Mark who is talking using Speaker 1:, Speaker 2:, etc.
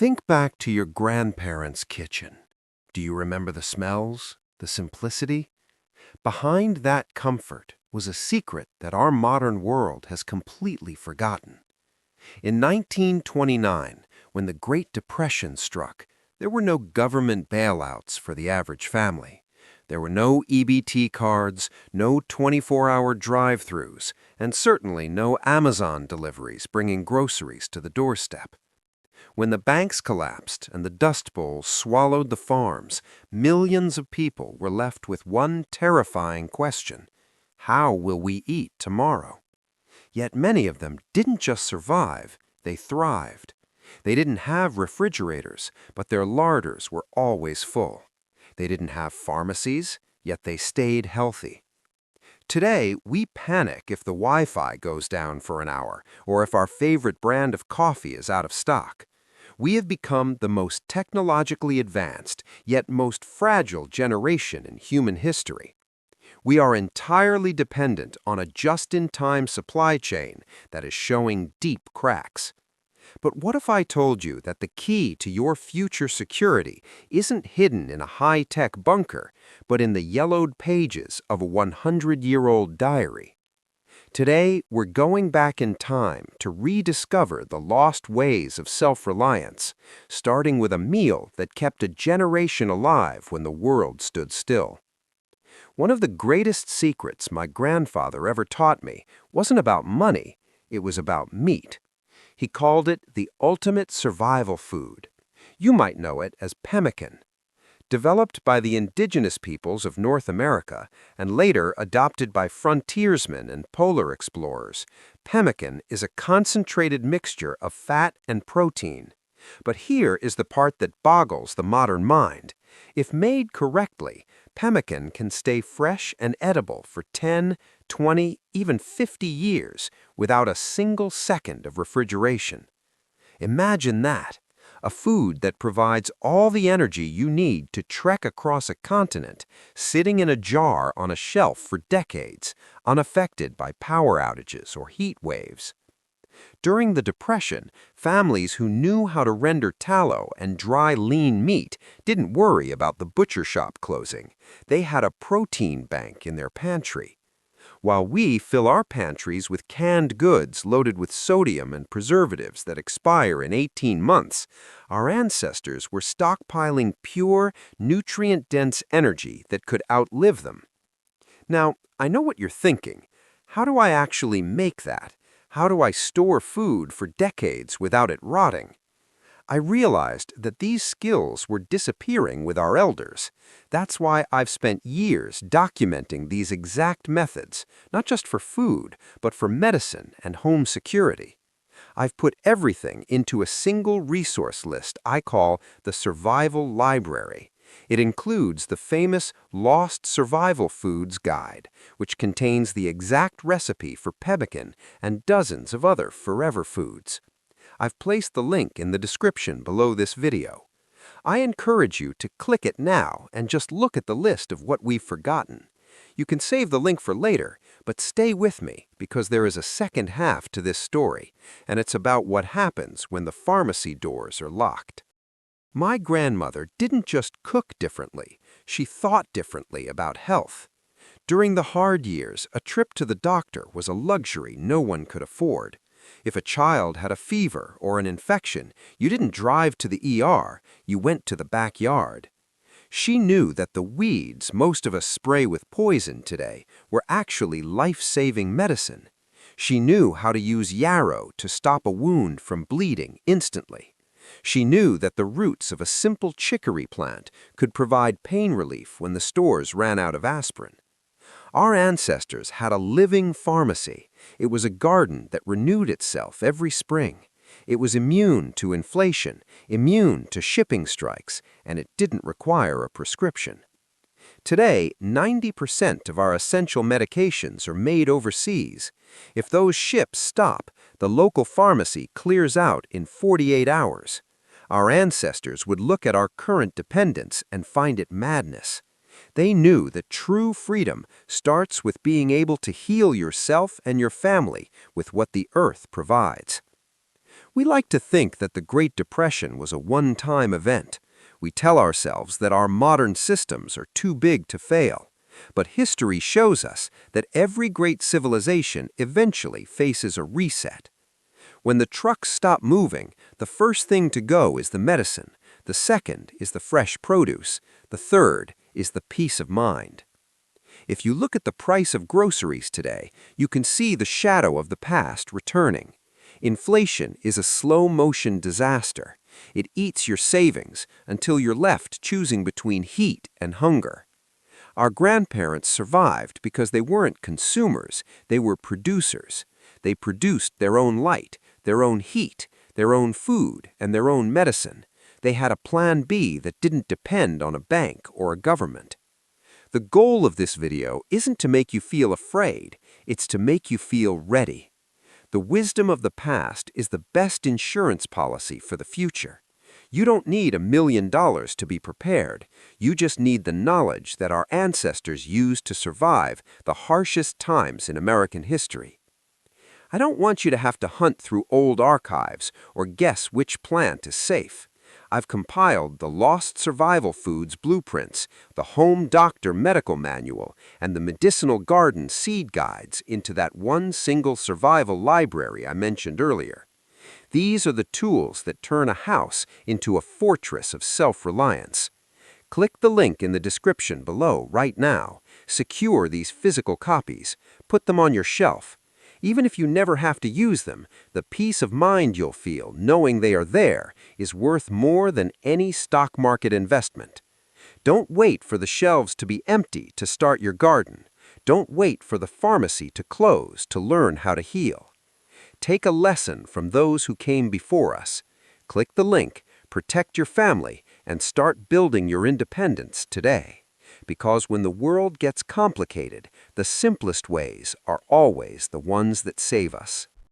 Speaker 1: Think back to your grandparents' kitchen. Do you remember the smells, the simplicity? Behind that comfort was a secret that our modern world has completely forgotten. In 1929, when the Great Depression struck, there were no government bailouts for the average family. There were no EBT cards, no 24-hour drive-thrus, and certainly no Amazon deliveries bringing groceries to the doorstep. When the banks collapsed and the Dust Bowl swallowed the farms, millions of people were left with one terrifying question: how will we eat tomorrow? Yet many of them didn't just survive, they thrived. They didn't have refrigerators, but their larders were always full. They didn't have pharmacies, yet they stayed healthy. Today, we panic if the Wi-Fi goes down for an hour or if our favorite brand of coffee is out of stock. We have become the most technologically advanced, yet most fragile generation in human history. We are entirely dependent on a just-in-time supply chain that is showing deep cracks. But what if I told you that the key to your future security isn't hidden in a high-tech bunker, but in the yellowed pages of a 100-year-old diary? Today, we're going back in time to rediscover the lost ways of self-reliance, starting with a meal that kept a generation alive when the world stood still. One of the greatest secrets my grandfather ever taught me wasn't about money, it was about meat. He called it the ultimate survival food. You might know it as pemmican. Developed by the indigenous peoples of North America and later adopted by frontiersmen and polar explorers, pemmican is a concentrated mixture of fat and protein. But here is the part that boggles the modern mind. If made correctly, pemmican can stay fresh and edible for 10, 20, even 50 years without a single second of refrigeration. Imagine that. A food that provides all the energy you need to trek across a continent, sitting in a jar on a shelf for decades, unaffected by power outages or heat waves. During the Depression, families who knew how to render tallow and dry lean meat didn't worry about the butcher shop closing. They had a protein bank in their pantry. While we fill our pantries with canned goods loaded with sodium and preservatives that expire in 18 months, our ancestors were stockpiling pure, nutrient-dense energy that could outlive them. Now, I know what you're thinking. How do I actually make that? How do I store food for decades without it rotting? I realized that these skills were disappearing with our elders. That's why I've spent years documenting these exact methods, not just for food, but for medicine and home security. I've put everything into a single resource list I call the Survival Library. It includes the famous Lost Survival Foods Guide, which contains the exact recipe for pemmican and dozens of other forever foods. I've placed the link in the description below this video. I encourage you to click it now and just look at the list of what we've forgotten. You can save the link for later, but stay with me because there is a second half to this story, and it's about what happens when the pharmacy doors are locked. My grandmother didn't just cook differently, she thought differently about health. During the hard years, a trip to the doctor was a luxury no one could afford. If a child had a fever or an infection, you didn't drive to the ER, you went to the backyard. She knew that the weeds most of us spray with poison today were actually life-saving medicine. She knew how to use yarrow to stop a wound from bleeding instantly. She knew that the roots of a simple chicory plant could provide pain relief when the stores ran out of aspirin. Our ancestors had a living pharmacy. It was a garden that renewed itself every spring. It was immune to inflation, immune to shipping strikes, and it didn't require a prescription. Today, 90% of our essential medications are made overseas. If those ships stop, the local pharmacy clears out in 48 hours. Our ancestors would look at our current dependence and find it madness. They knew that true freedom starts with being able to heal yourself and your family with what the earth provides. We like to think that the Great Depression was a one-time event. We tell ourselves that our modern systems are too big to fail. But history shows us that every great civilization eventually faces a reset. When the trucks stop moving, the first thing to go is the medicine, the second is the fresh produce, the third is the peace of mind. If you look at the price of groceries today, you can see the shadow of the past returning. Inflation is a slow-motion disaster. It eats your savings until you're left choosing between heat and hunger. Our grandparents survived because they weren't consumers, they were producers. They produced their own light, their own heat, their own food, and their own medicine. They had a plan B that didn't depend on a bank or a government. The goal of this video isn't to make you feel afraid, it's to make you feel ready. The wisdom of the past is the best insurance policy for the future. You don't need $1 million to be prepared. You just need the knowledge that our ancestors used to survive the harshest times in American history. I don't want you to have to hunt through old archives or guess which plant is safe. I've compiled the Lost Survival Foods blueprints, the Home Doctor Medical Manual, and the Medicinal Garden Seed Guides into that one single survival library I mentioned earlier. These are the tools that turn a house into a fortress of self-reliance. Click the link in the description below right now. Secure these physical copies. Put them on your shelf. Even if you never have to use them, the peace of mind you'll feel knowing they are there is worth more than any stock market investment. Don't wait for the shelves to be empty to start your garden. Don't wait for the pharmacy to close to learn how to heal. Take a lesson from those who came before us. Click the link, protect your family, and start building your independence today. Because when the world gets complicated, the simplest ways are always the ones that save us.